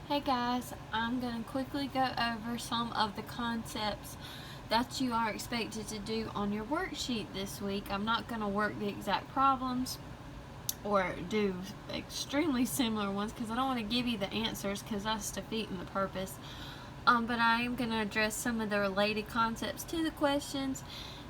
Hey guys, I'm going to quickly go over some of the concepts that you are expected to do on your worksheet this week. I'm not going to work the exact problems or do extremely similar ones because I don't want to give you the answers because that's defeating the purpose. But I am going to address some of the related concepts to the questions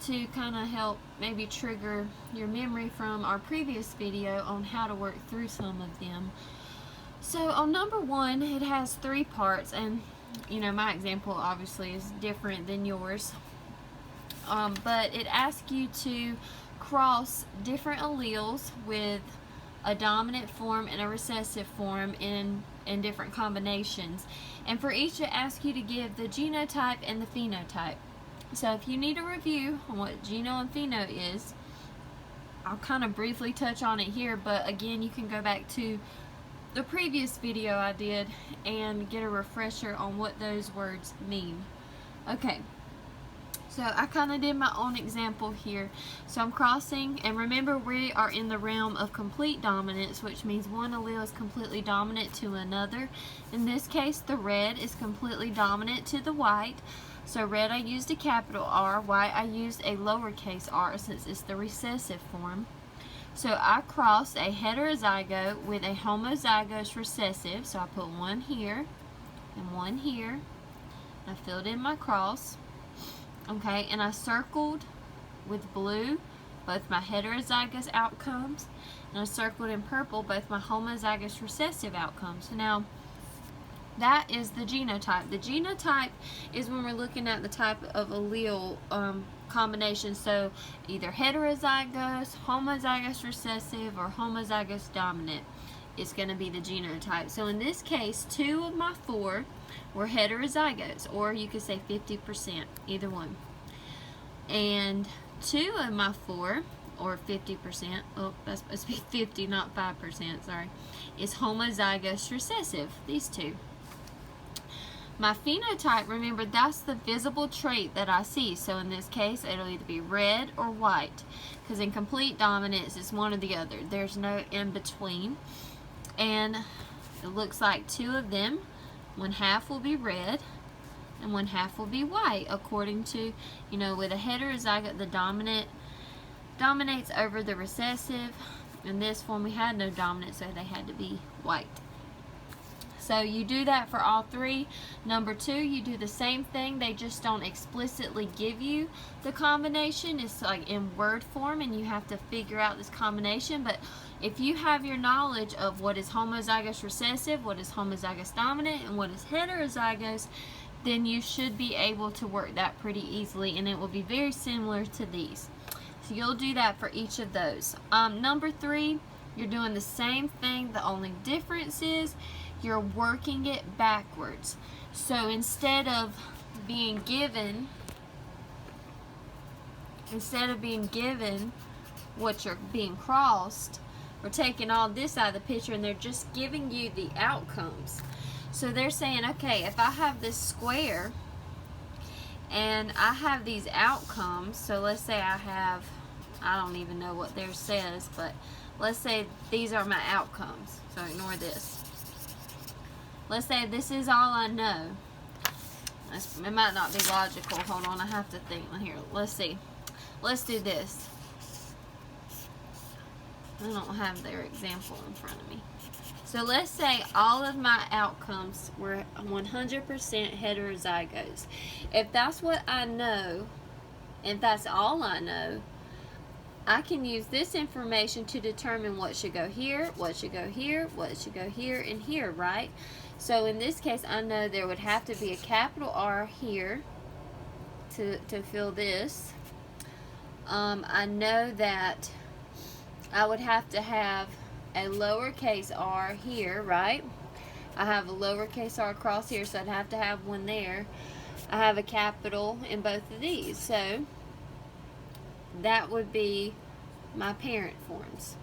to kind of help maybe trigger your memory from our previous video on how to work through some of them. So on number one, it has three parts, and my example obviously is different than yours, but it asks you to cross different alleles with a dominant form and a recessive form in different combinations, and for each it asks you to give the genotype and the phenotype. So if you need a review on what geno and pheno is, I'll kind of briefly touch on it here, but again, you can go back to the previous video I did and get a refresher on what those words mean. Okay, so I kind of did my own example here. So I'm crossing, and remember we are in the realm of complete dominance, which means one allele is completely dominant to another. In this case, the red is completely dominant to the white. So red I used a capital R, white I used a lowercase r since it's the recessive form. So I crossed a heterozygote with a homozygous recessive, so I put one here and one here. I filled in my cross, okay, and I circled with blue both my heterozygous outcomes, and I circled in purple both my homozygous recessive outcomes. Now, that is the genotype. The genotype is when we're looking at the type of allele combination, so either heterozygous, homozygous recessive, or homozygous dominant is going to be the genotype. So in this case, 2 of my 4 were heterozygotes, or you could say 50%, either one. And 2 of my 4, or 50%, oh, that's supposed to be 50, not 5%, sorry, is homozygous recessive, these two. My phenotype, remember, that's the visible trait that I see. So in this case, it'll either be red or white, because in complete dominance, it's one or the other. There's no in between. And it looks like 2 of them, 1/2 will be red and 1/2 will be white, according to, with a heterozygote, the dominant dominates over the recessive. In this form, we had no dominant, so they had to be white. So you do that for all 3. Number 2, you do the same thing. They just don't explicitly give you the combination. It's like in word form, and you have to figure out this combination. But if you have your knowledge of what is homozygous recessive, what is homozygous dominant, and what is heterozygous, then you should be able to work that pretty easily, and it will be very similar to these. So you'll do that for each of those. Number 3, you're doing the same thing. The only difference is you're working it backwards. So instead of being given what you're being crossed, we're taking all this out of the picture and they're just giving you the outcomes. So they're saying, okay, if I have this square and I have these outcomes, so let's say I don't even know what theirs says, but let's say these are my outcomes. So ignore this. Let's say this is all I know. It might not be logical. Hold on, I have to think here. Let's see. Let's do this. I don't have their example in front of me. So let's say all of my outcomes were 100% heterozygotes. If that's what I know, if that's all I know, I can use this information to determine what should go here, what should go here, what should go here, and here, right? So in this case, I know there would have to be a capital R here to fill this. I know that I would have to have a lowercase r here, right? I have a lowercase r across here, so I'd have to have one there. I have a capital in both of these, so that would be my parent forms.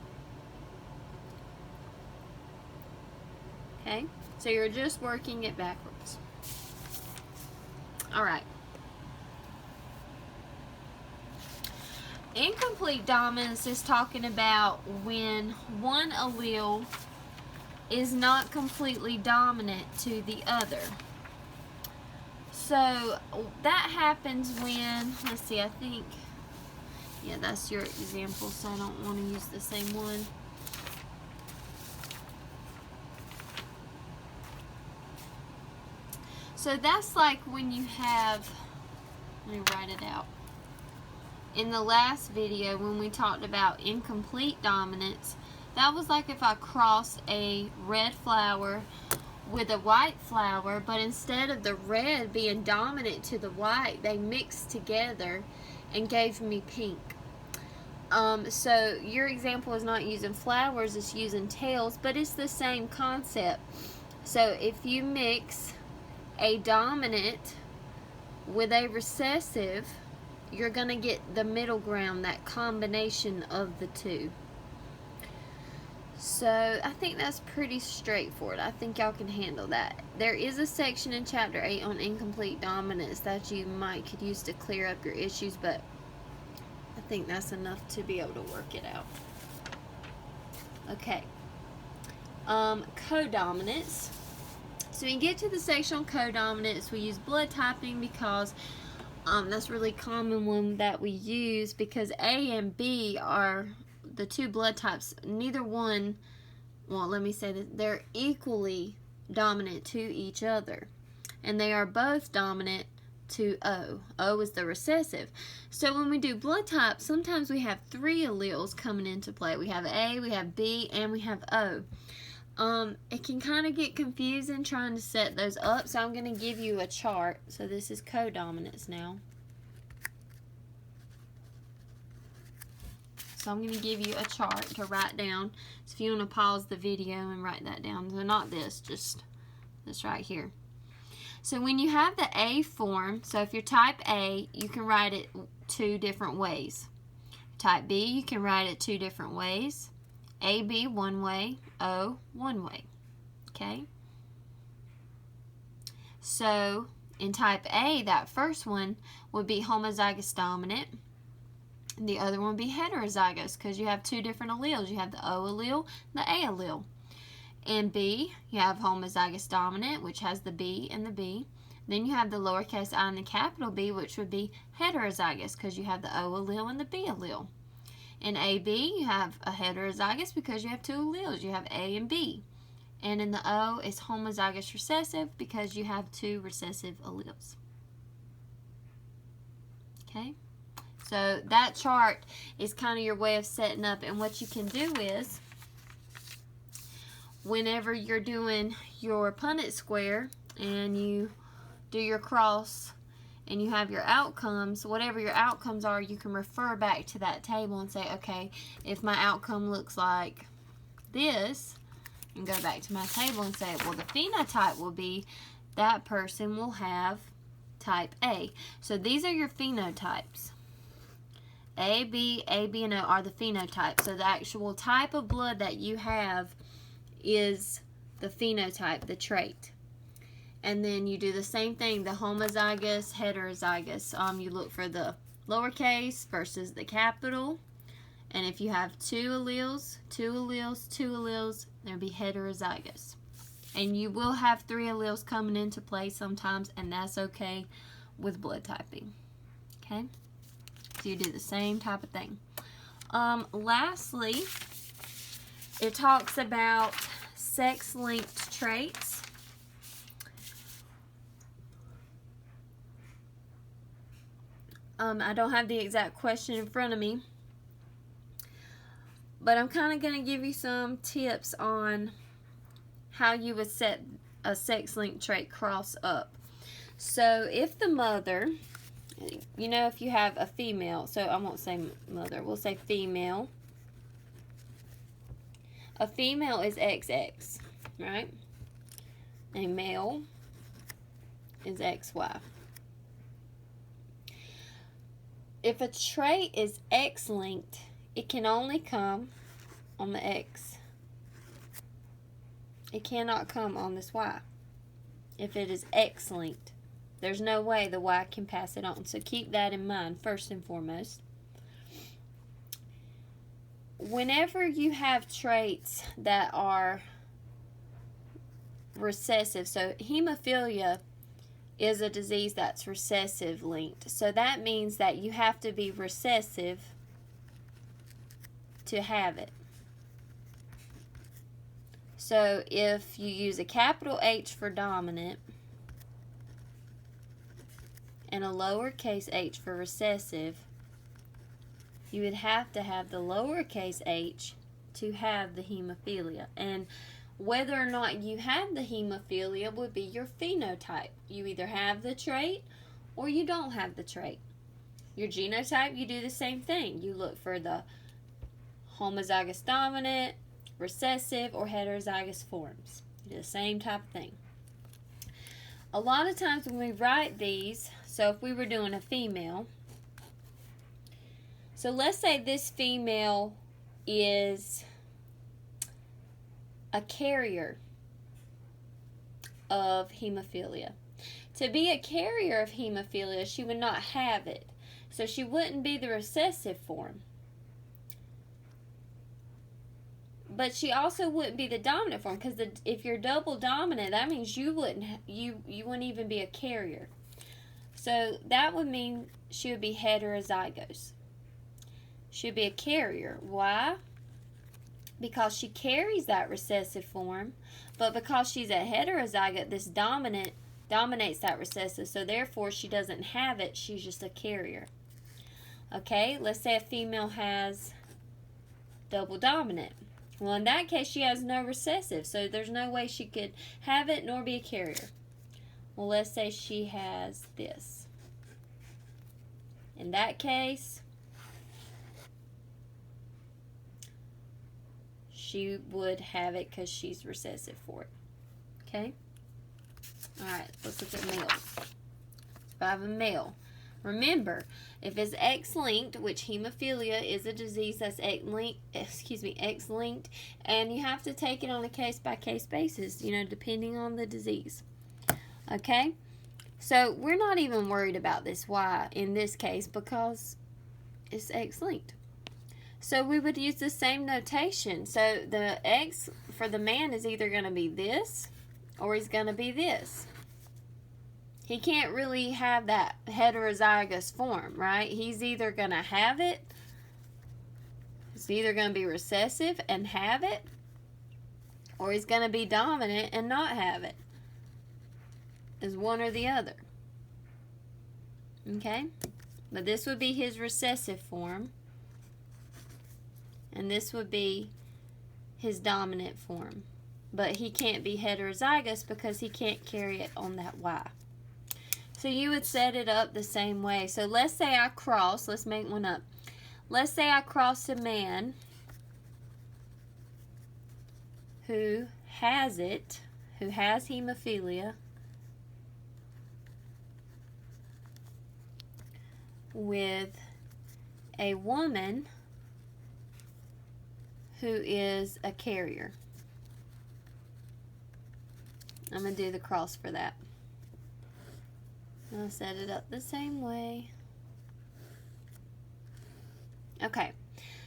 Okay, so you're just working it backwards. All right. Incomplete dominance is talking about when one allele is not completely dominant to the other. So that happens when, let's see, I think, yeah, that's your example, so I don't want to use the same one. So that's like when you have, let me write it out. In the last video when we talked about incomplete dominance, that was like if I crossed a red flower with a white flower, but instead of the red being dominant to the white, they mixed together and gave me pink. So your example is not using flowers, it's using tails, but it's the same concept. So if you mix a dominant with a recessive, you're going to get the middle ground, that combination of the two. So I think that's pretty straightforward. I think y'all can handle that. There is a section in chapter 8 on incomplete dominance that you could use to clear up your issues, but I think that's enough to be able to work it out. Okay. Codominance. So when you get to the section on codominance, we use blood typing because that's a really common one that we use, because A and B are the two blood types. Neither one, well, let me say that they're equally dominant to each other, and they are both dominant to O. O is the recessive. So when we do blood type, sometimes we have 3 alleles coming into play. We have A, we have B, and we have O. It can kind of get confusing trying to set those up, so I'm going to give you a chart. So this is codominance now. So I'm going to give you a chart to write down. So if you want to pause the video and write that down. So not this, just this right here. So when you have the A form, so if you're type A, you can write it 2 different ways. Type B, you can write it 2 different ways. AB one way, O one way. Okay? So in type A, that first one would be homozygous dominant. The other one would be heterozygous because you have 2 different alleles. You have the O allele and the A allele. In B, you have homozygous dominant, which has the B and the B. Then you have the lowercase I and the capital B, which would be heterozygous because you have the O allele and the B allele. In AB, you have a heterozygous because you have 2 alleles. You have A and B. And in the O, it's homozygous recessive because you have 2 recessive alleles. Okay? So that chart is kind of your way of setting up. And what you can do is, whenever you're doing your Punnett square and you do your cross and you have your outcomes, whatever your outcomes are, you can refer back to that table and say, okay, if my outcome looks like this, and go back to my table and say, well, the phenotype will be that person will have type A. So these are your phenotypes. A, B, and O are the phenotypes. So the actual type of blood that you have is the phenotype, the trait. And then you do the same thing, the homozygous, heterozygous. You look for the lowercase versus the capital. And if you have 2 alleles, they'll be heterozygous. And you will have 3 alleles coming into play sometimes, and that's okay with blood typing. Okay? So you do the same type of thing. Lastly, it talks about sex-linked traits. I don't have the exact question in front of me, but I'm kind of going to give you some tips on how you would set a sex-linked trait cross up. So if the mother, you know, if you have a female, so I won't say mother, we'll say female. A female is XX, right? A male is XY. If a trait is X-linked, it can only come on the X. It cannot come on this Y. If it is X-linked, there's no way the Y can pass it on. So keep that in mind first and foremost. Whenever you have traits that are recessive. So hemophilia is a disease that's recessive linked. So that means that you have to be recessive to have it. So if you use a capital H for dominant and a lowercase h for recessive, you would have to have the lowercase h to have the hemophilia. And whether or not you have the hemophilia would be your phenotype. You either have the trait or you don't have the trait. Your genotype, you do the same thing. You look for the homozygous dominant, recessive, or heterozygous forms. You do the same type of thing. A lot of times when we write these, so if we were doing a female, so let's say this female is a carrier of hemophilia. To be a carrier of hemophilia, she would not have it. So she wouldn't be the recessive form. But she also wouldn't be the dominant form, because if you're double dominant, that means you wouldn't even be a carrier. So that would mean she would be heterozygous. She would be a carrier. Why? Because she carries that recessive form, but because she's a heterozygote, this dominant dominates that recessive, so therefore she doesn't have it, she's just a carrier. Okay, let's say a female has double dominant. Well, in that case, she has no recessive, so there's no way she could have it nor be a carrier. Well, let's say she has this. In that case, she would have it because she's recessive for it. Okay? Alright, let's look at males. If I have a male, remember, if it's X-linked, which hemophilia is a disease that's X-linked, and you have to take it on a case-by-case basis, depending on the disease. Okay? So, we're not even worried about this Y in this case because it's X-linked. So, we would use the same notation. So, the X for the man is either going to be this or he's going to be this. He can't really have that heterozygous form, right? He's either going to have it, he's either going to be recessive and have it, or he's going to be dominant and not have it. It's one or the other. Okay? But this would be his recessive form, and this would be his dominant form. But he can't be heterozygous because he can't carry it on that Y. So you would set it up the same way. So let's say I cross, let's make one up. Let's say I cross a man who has it, who has hemophilia, with a woman who is a carrier. I'm going to do the cross for that. I'll set it up the same way. Okay,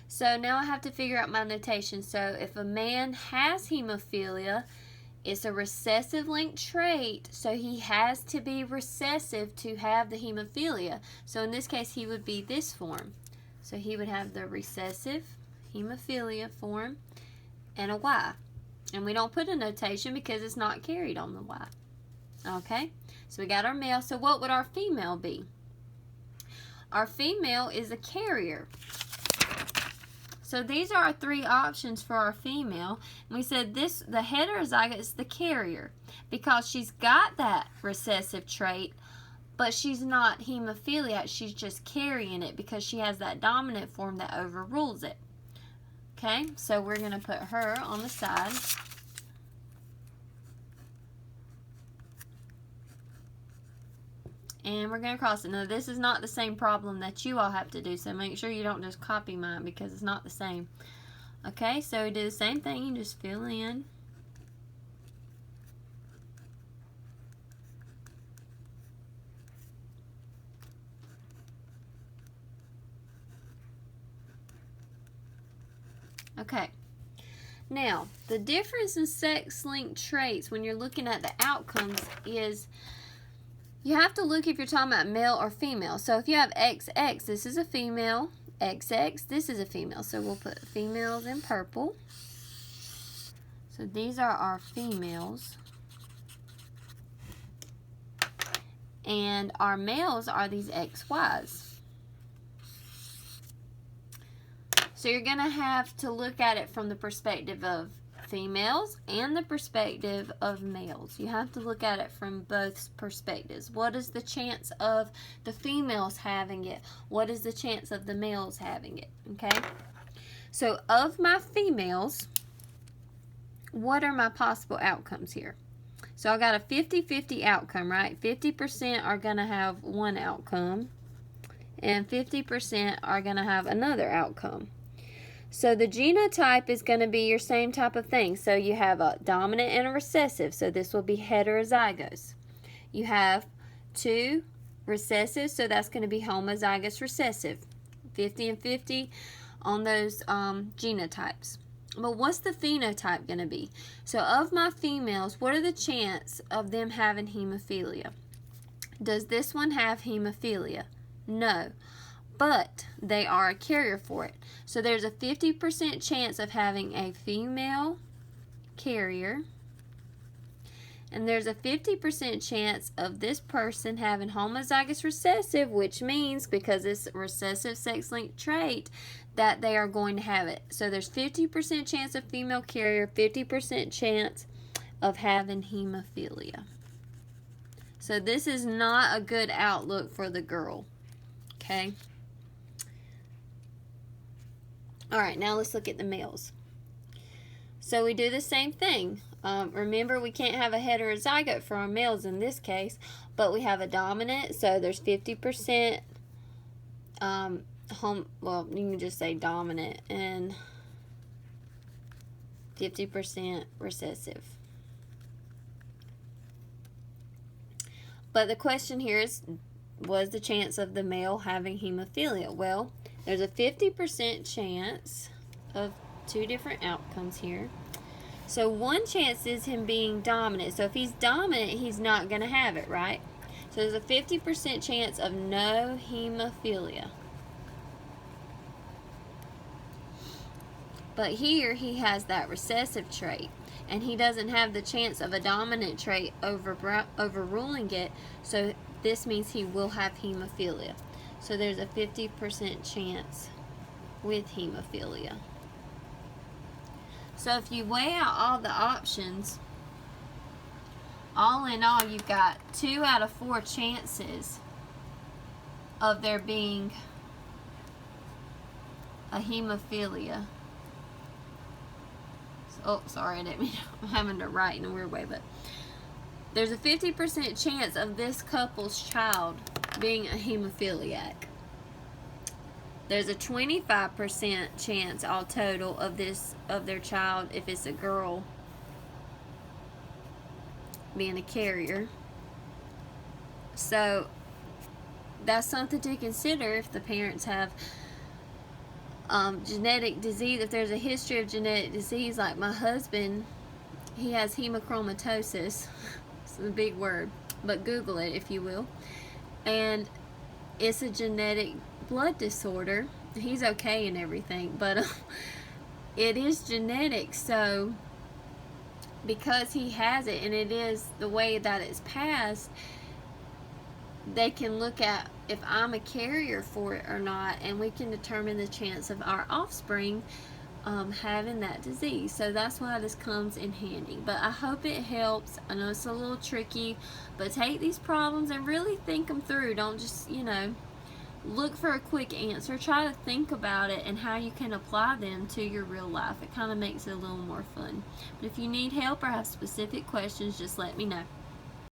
so now I have to figure out my notation. So if a man has hemophilia, it's a recessive linked trait, so he has to be recessive to have the hemophilia. So in this case, he would be this form. So he would have the recessive hemophilia form and a Y. And we don't put a notation because it's not carried on the Y. Okay, so we got our male. So what would our female be? Our female is a carrier. So these are our three options for our female. And we said the heterozygote is the carrier because she's got that recessive trait, but she's not hemophiliac. She's just carrying it because she has that dominant form that overrules it. Okay, so we're going to put her on the side. And we're going to cross it. Now, this is not the same problem that you all have to do, so make sure you don't just copy mine because it's not the same. Okay, so we do the same thing. You just fill in. Okay, Now, the difference in sex-linked traits when you're looking at the outcomes is you have to look if you're talking about male or female. So if you have XX, this is a female. XX, this is a female. So we'll put females in purple. So these are our females. And our males are these XYs. So you're going to have to look at it from the perspective of females and the perspective of males. You have to look at it from both perspectives. What is the chance of the females having it? What is the chance of the males having it? Okay? So of my females, what are my possible outcomes here? So I got a 50-50 outcome, right? 50% are going to have one outcome, and 50% are going to have another outcome. So the genotype is going to be your same type of thing. So you have a dominant and a recessive. So this will be heterozygous. You have two recessive, so that's going to be homozygous recessive. 50 and 50 on those genotypes. But what's the phenotype going to be? So of my females, what are the chance of them having hemophilia? Does this one have hemophilia? No. But they are a carrier for it. So there's a 50% chance of having a female carrier. And there's a 50% chance of this person having homozygous recessive, which means because it's a recessive sex-linked trait that they are going to have it. So there's 50% chance of female carrier, 50% chance of having hemophilia. So this is not a good outlook for the girl. Okay? Alright, now let's look at the males. So we do the same thing. Remember, we can't have a heterozygote for our males in this case, but we have a dominant, so there's 50% well, you can just say dominant, and 50% recessive. But the question here is, was the chance of the male having hemophilia? Well, there's a 50% chance of two different outcomes here. So one chance is him being dominant. So if he's dominant, he's not going to have it, right? So there's a 50% chance of no hemophilia. But here he has that recessive trait, and he doesn't have the chance of a dominant trait overruling it, so this means he will have hemophilia. So there's a 50% chance with hemophilia. So if you weigh out all the options, all in all, you've got 2 out of 4 chances of there being a hemophilia. Oh, sorry, I didn't mean, I'm having to write in a weird way, but there's a 50% chance of this couple's child being a hemophiliac. There's a 25% chance all total of their child, if it's a girl, being a carrier. So that's something to consider if the parents have genetic disease. If there's a history of genetic disease, like my husband, he has hemochromatosis. It's a big word, but Google it if you will. And it's a genetic blood disorder. He's okay and everything, but it is genetic. So because he has it, and it is the way that it's passed, they can look at if I'm a carrier for it or not, and we can determine the chance of our offspring having that disease. So that's why this comes in handy. But I hope it helps. I know it's a little tricky, but take these problems and really think them through. Don't just, look for a quick answer. Try to think about it and how you can apply them to your real life. It kind of makes it a little more fun. But if you need help or have specific questions, just let me know.